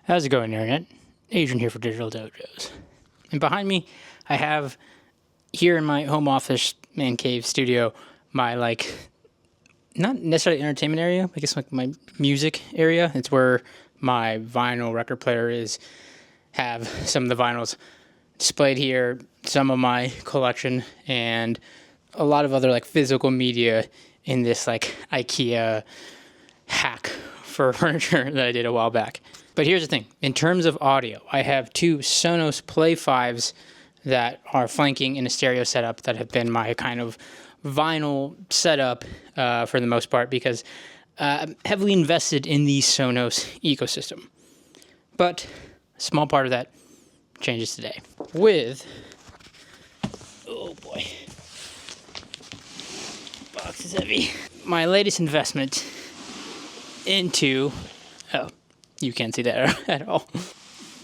How's it going, Internet? Adrian here for Digital Dojos. And behind me, I have, here in my home office, man cave studio, my, not necessarily entertainment area, I guess my music area. It's where my vinyl record player is, have some of the vinyls displayed here, some of my collection, and a lot of other, physical media in this, IKEA hack for furniture that I did a while back. But here's the thing. In terms of audio, I have two Sonos Play 5s that are flanking in a stereo setup that have been my kind of vinyl setup for the most part because I'm heavily invested in the Sonos ecosystem. But a small part of that changes today with, oh boy, box is heavy. My latest investment into, you can't see that at all.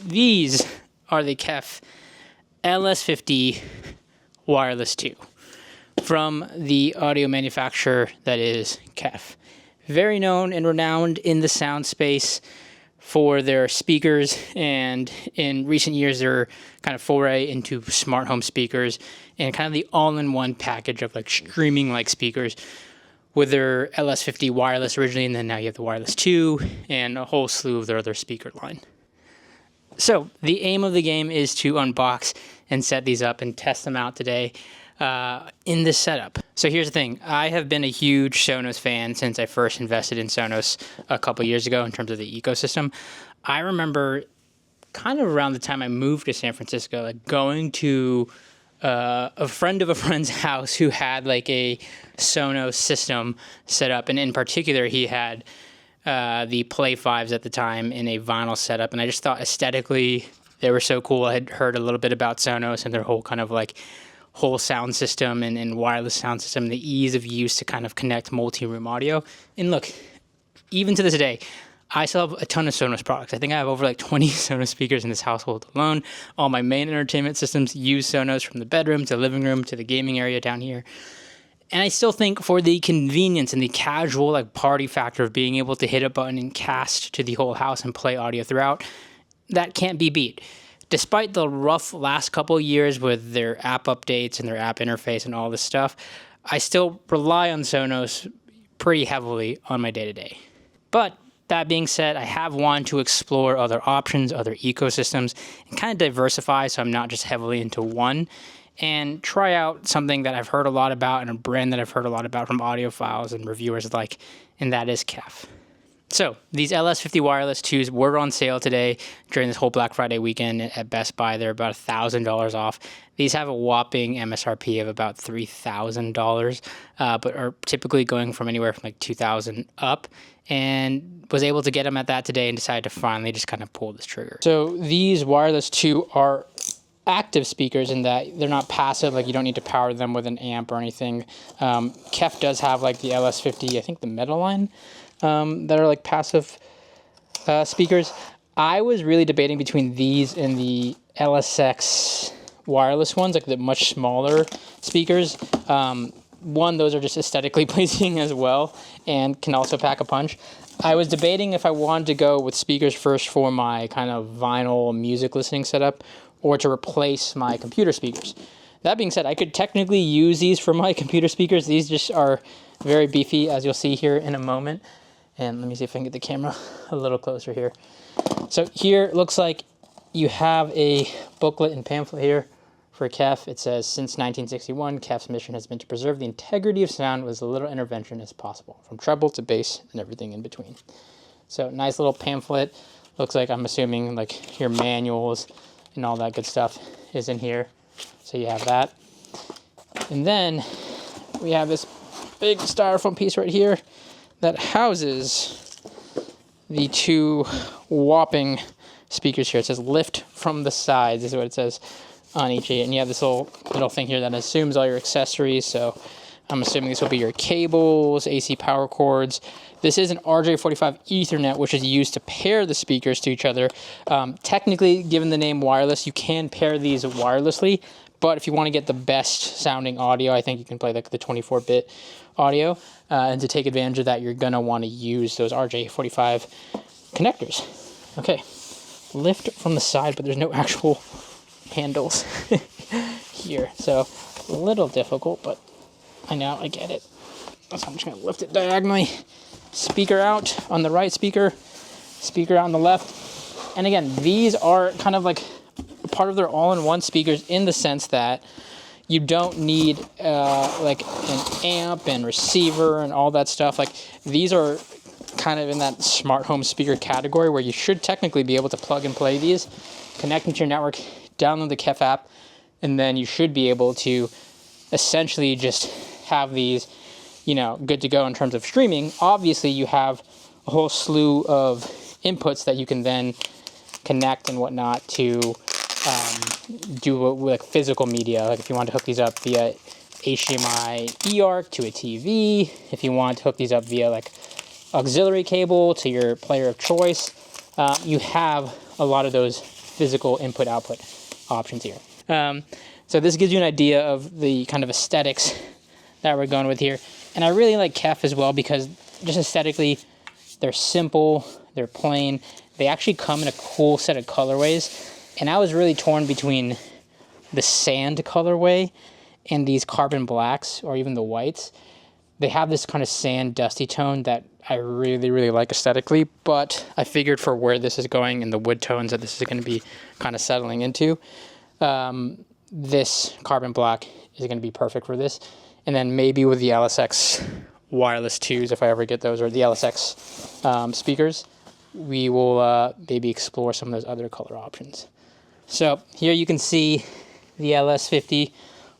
These are the KEF LS50 Wireless II from the audio manufacturer that is KEF. Very known and renowned in the sound space for their speakers, and in recent years their kind of foray into smart home speakers and kind of the all-in-one package of streaming speakers with their LS50 Wireless originally, and then now you have the Wireless 2 and a whole slew of their other speaker line. So the aim of the game is to unbox and set these up and test them out today in this setup. So here's the thing. I have been a huge Sonos fan since I first invested in Sonos a couple years ago in terms of the ecosystem. I remember kind of around the time I moved to San Francisco, going to a friend of a friend's house who had a Sonos system set up, and in particular he had the Play 5s at the time in a vinyl setup, and I just thought aesthetically they were so cool. I had heard a little bit about Sonos and their whole kind of whole sound system and wireless sound system, the ease of use to kind of connect multi-room audio. And look, even to this day, I still have a ton of Sonos products. I think I have over 20 Sonos speakers in this household alone. All my main entertainment systems use Sonos, from the bedroom to the living room to the gaming area down here. And I still think for the convenience and the casual party factor of being able to hit a button and cast to the whole house and play audio throughout, that can't be beat. Despite the rough last couple of years with their app updates and their app interface and all this stuff, I still rely on Sonos pretty heavily on my day-to-day. But that being said, I have wanted to explore other options, other ecosystems, and kind of diversify so I'm not just heavily into one, and try out something that I've heard a lot about and a brand that I've heard a lot about from audiophiles and reviewers and that is KEF. So these LS50 Wireless 2s were on sale today during this whole Black Friday weekend at Best Buy. They're about $1,000 off. These have a whopping MSRP of about $3,000, but are typically going from anywhere from $2,000 up, and was able to get them at that today and decided to finally just kind of pull this trigger. So these Wireless 2 are active speakers in that they're not passive, you don't need to power them with an amp or anything. KEF does have the LS50, I think the Meta line, that are passive speakers. I was really debating between these and the LSX wireless ones, the much smaller speakers. One, those are just aesthetically pleasing as well and can also pack a punch. I was debating if I wanted to go with speakers first for my kind of vinyl music listening setup or to replace my computer speakers. That being said, I could technically use these for my computer speakers. These just are very beefy, as you'll see here in a moment. And let me see if I can get the camera a little closer here. So here it looks like you have a booklet and pamphlet here for KEF. It says, since 1961, KEF's mission has been to preserve the integrity of sound with as little intervention as possible, from treble to bass and everything in between. So nice little pamphlet. Looks like, I'm assuming, your manuals and all that good stuff is in here. So you have that. And then we have this big styrofoam piece right here that houses the two whopping speakers here. It says lift from the sides is what it says on each of it. And you have this little thing here that assumes all your accessories. So I'm assuming this will be your cables, AC power cords. This is an RJ45 Ethernet, which is used to pair the speakers to each other. Technically, given the name wireless, you can pair these wirelessly, but if you want to get the best sounding audio, I think you can play the 24-bit audio. And to take advantage of that, you're going to want to use those RJ45 connectors. Okay, lift from the side, but there's no actual handles here. So a little difficult, but I get it. So I'm just gonna lift it diagonally. Speaker out on the right speaker out on the left. And again, these are kind of like part of their all-in-one speakers in the sense that you don't need like an amp and receiver and all that stuff. Like these are kind of in that smart home speaker category where you should technically be able to plug and play these, connect them to your network, download the KEF app, and then you should be able to essentially just have these, good to go in terms of streaming. Obviously, you have a whole slew of inputs that you can then connect and whatnot to do like physical media. Like if you want to hook these up via HDMI eARC to a TV, if you want to hook these up via like auxiliary cable to your player of choice, you have a lot of those physical input-output options here. So this gives you an idea of the kind of aesthetics that we're going with here. And I really like KEF as well because just aesthetically, they're simple, they're plain. They actually come in a cool set of colorways. And I was really torn between the sand colorway and these carbon blacks or even the whites. They have this kind of sand dusty tone that I really, really like aesthetically, but I figured for where this is going and the wood tones that this is going to be kind of settling into, this carbon black is going to be perfect for this. And then maybe with the LSX Wireless 2s, if I ever get those, or the LSX speakers, we will maybe explore some of those other color options. So here you can see the LS50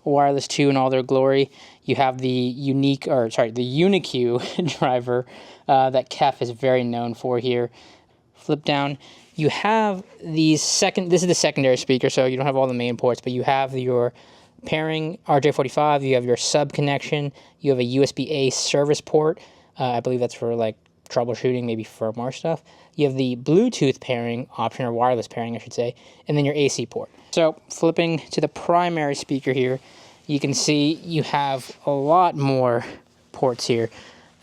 Wireless 2 in all their glory. You have the UniQ driver that KEF is very known for here. Flip down. You have this is the secondary speaker, so you don't have all the main ports, but you have your pairing RJ45, you have your sub connection, you have a USB-A service port. I believe that's for like troubleshooting, maybe firmware stuff. You have the Bluetooth pairing option, or wireless pairing, I should say, and then your AC port. So flipping to the primary speaker here, you can see you have a lot more ports here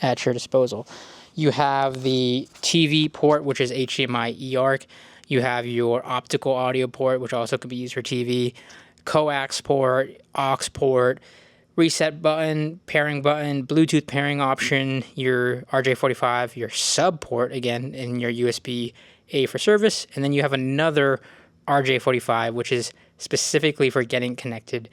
at your disposal. You have the TV port, which is HDMI eARC. You have your optical audio port, which also could be used for TV, coax port, aux port, reset button, pairing button, Bluetooth pairing option, your RJ45, your sub port again, and your USB-A for service. And then you have another RJ45, which is specifically for getting connected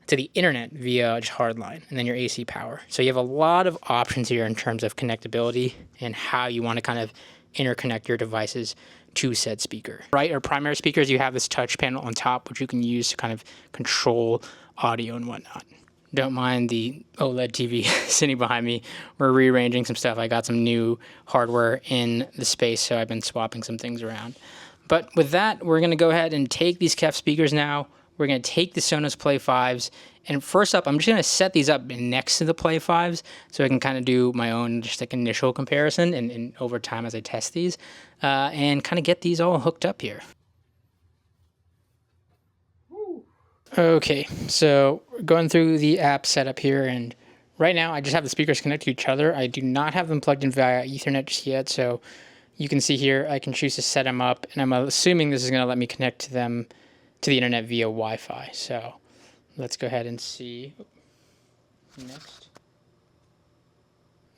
to the internet via just hardline, and then your AC power. So you have a lot of options here in terms of connectability and how you want to kind of interconnect your devices to said speaker. Right, or primary speakers, you have this touch panel on top, which you can use to kind of control audio and whatnot. Don't mind the OLED TV sitting behind me. We're rearranging some stuff. I got some new hardware in the space, so I've been swapping some things around. But with that, we're going to go ahead and take these KEF speakers now. We're going to take the Sonos Play 5s, and first up, I'm just going to set these up next to the Play 5s so I can kind of do my own just like initial comparison and over time as I test these, and kind of get these all hooked up here. Okay, so we're going through the app setup here, and right now I just have the speakers connected to each other. I do not have them plugged in via Ethernet just yet, so you can see here I can choose to set them up, and I'm assuming this is going to let me connect to them to the internet via Wi-Fi. So let's go ahead and see. Next.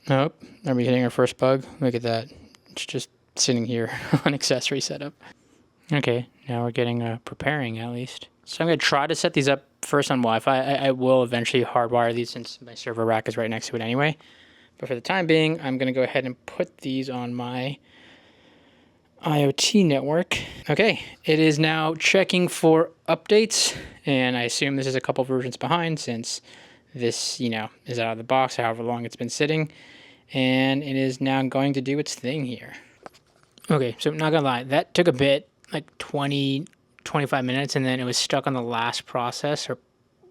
Nope. Are we hitting our first bug? Look at that. It's just sitting here on accessory setup. Okay, now we're getting preparing at least. So I'm going to try to set these up first on Wi-Fi. I will eventually hardwire these since my server rack is right next to it anyway. But for the time being, I'm going to go ahead and put these on my IoT network. Okay, it is now checking for updates, and I assume this is a couple versions behind since this, is out of the box, however long it's been sitting, and it is now going to do its thing here. Okay, so I'm not gonna lie, that took a bit, like 20, 25 minutes, and then it was stuck on the last process or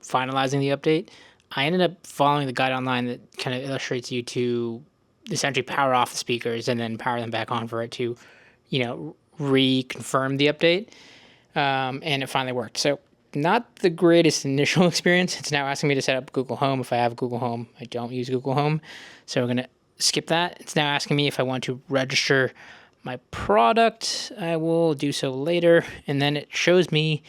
finalizing the update. I ended up following the guide online that kind of illustrates you to essentially power off the speakers and then power them back on for it to reconfirm the update, and it finally worked. So not the greatest initial experience. It's now asking me to set up Google Home. If I have Google Home, I don't use Google Home, so we're going to skip that. It's now asking me if I want to register my product, I will do so later. And then it shows me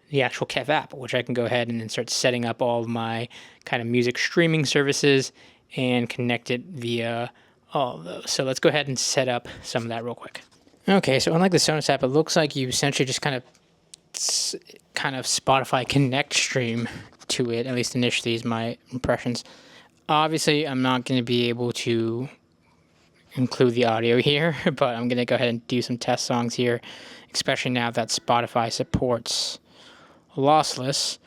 the actual KEF app, which I can go ahead and then start setting up all of my kind of music streaming services and connect it via all of those. So let's go ahead and set up some of that real quick. Okay, so unlike the Sonos app, it looks like you essentially just kind of Spotify Connect stream to it, at least initially is my impressions. Obviously, I'm not going to be able to include the audio here, but I'm going to go ahead and do some test songs here, especially now that Spotify supports lossless.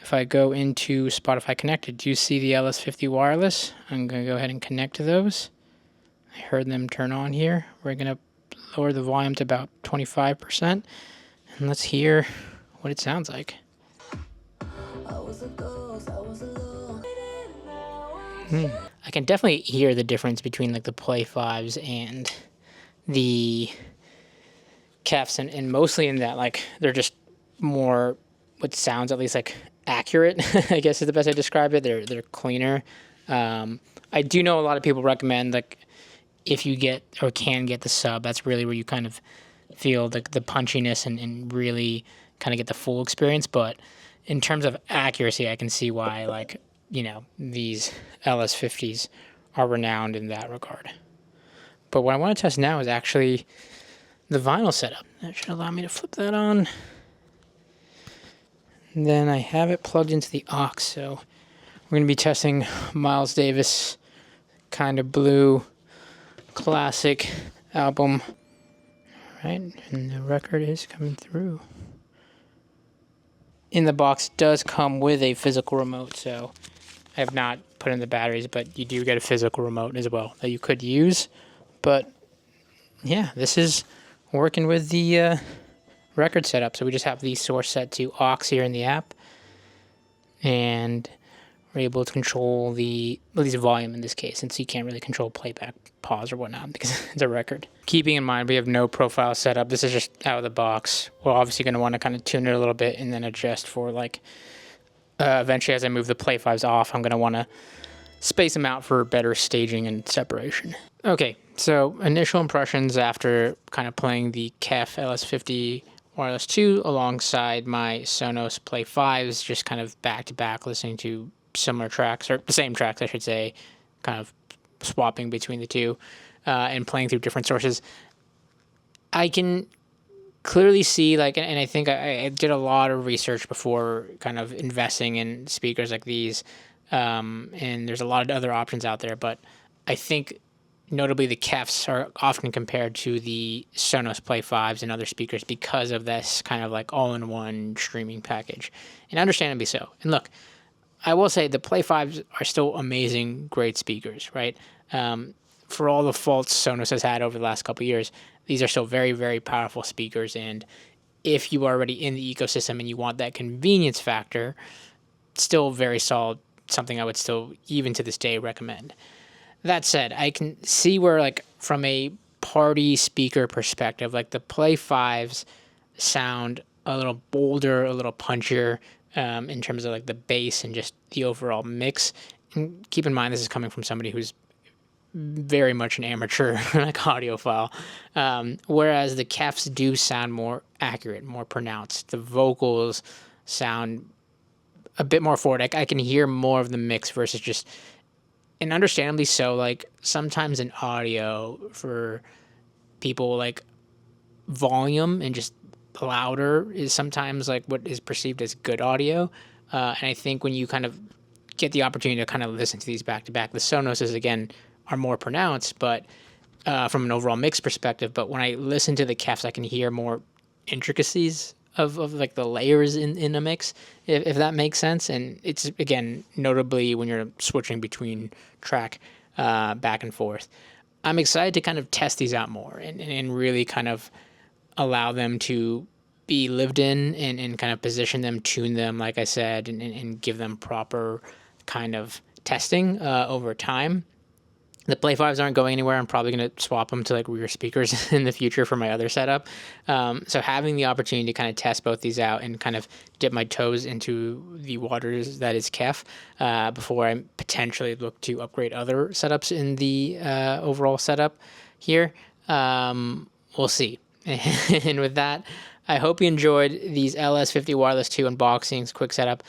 If I go into Spotify Connected, do you see the LS50 Wireless? I'm going to go ahead and connect to those. I heard them turn on here. We're going to lower the volume to about 25%, and let's hear what it sounds like. I can definitely hear the difference between like the Play 5s and the KEFs, and mostly in that like they're just more what sounds at least like accurate, I guess is the best way to describe it. They're cleaner. I do know a lot of people recommend like if you get or can get the sub, that's really where you kind of feel the punchiness and really kind of get the full experience. But in terms of accuracy, I can see why like, you know, these LS50s are renowned in that regard. But what I want to test now is actually the vinyl setup. That should allow me to flip that on. And then I have it plugged into the aux, so we're going to be testing Miles Davis Kind of Blue classic album. All right, and the record is coming through. In the box does come with a physical remote, so I have not put in the batteries, but you do get a physical remote as well that you could use. But yeah, this is working with the record setup. So we just have the source set to aux here in the app, and we're able to control at least volume in this case, since you can't really control playback, pause, or whatnot because it's a record. Keeping in mind we have no profile setup. This is just out of the box. We're obviously going to want to kind of tune it a little bit and then adjust for like eventually as I move the Play 5s off, I'm going to want to space them out for better staging and separation. Okay, so initial impressions after kind of playing the KEF LS50 Wireless II alongside my Sonos Play 5s, just kind of back to back listening to similar tracks, or the same tracks I should say, kind of swapping between the two and playing through different sources. I can clearly see like, and I think I did a lot of research before kind of investing in speakers like these, and there's a lot of other options out there, but I think notably the KEFs are often compared to the Sonos Play 5s and other speakers because of this kind of like all-in-one streaming package, and understandably so. And look, I will say the Play 5s are still amazing, great speakers, right? For all the faults Sonos has had over the last couple of years, these are still very, very powerful speakers. And if you are already in the ecosystem and you want that convenience factor, still very solid, something I would still, even to this day, recommend. That said, I can see where, like, from a party speaker perspective, like the Play 5s sound a little bolder, a little punchier in terms of like the bass and just the overall mix. And keep in mind, this is coming from somebody who's very much an amateur like audiophile, whereas the KEFs do sound more accurate, more pronounced. The vocals sound a bit more forward. I can hear more of the mix versus just, and understandably so, like sometimes in audio for people, like volume and just louder is sometimes like what is perceived as good audio. And I think when you kind of get the opportunity to kind of listen to these back to back, the Sonoses again are more pronounced, but from an overall mix perspective. But when I listen to the KEFs, I can hear more intricacies of like the layers in a mix, if that makes sense. And it's again notably when you're switching between track back and forth. I'm excited to kind of test these out more and really kind of allow them to be lived in and kind of position them, tune them, like I said, and give them proper kind of testing over time. The Play 5s aren't going anywhere. I'm probably going to swap them to like rear speakers in the future for my other setup. So having the opportunity to kind of test both these out and kind of dip my toes into the waters that is KEF before I potentially look to upgrade other setups in the overall setup here we'll see. And with that, I hope you enjoyed these LS50 Wireless 2 unboxings, quick setup.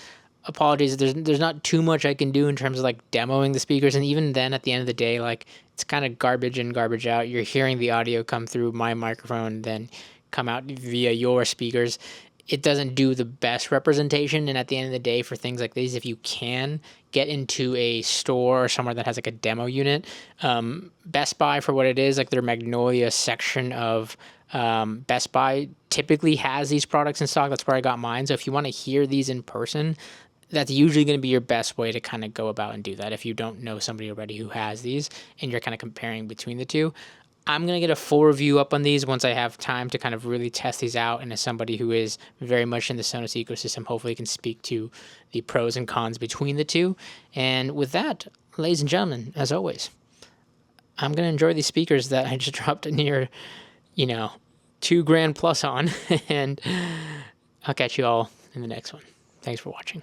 Apologies, there's not too much I can do in terms of like demoing the speakers, and even then at the end of the day, like it's kind of garbage in, garbage out. You're hearing the audio come through my microphone, then come out via your speakers. It doesn't do the best representation, and at the end of the day, for things like these, if you can get into a store or somewhere that has like a demo unit, Best Buy, for what it is, like their Magnolia section of Best Buy typically has these products in stock. That's where I got mine. So if you want to hear these in person, that's usually going to be your best way to kind of go about and do that if you don't know somebody already who has these and you're kind of comparing between the two. I'm going to get a full review up on these once I have time to kind of really test these out, and as somebody who is very much in the Sonos ecosystem, hopefully can speak to the pros and cons between the two. And with that, ladies and gentlemen, as always, I'm going to enjoy these speakers that I just dropped near, $2,000 plus on, and I'll catch you all in the next one. Thanks for watching.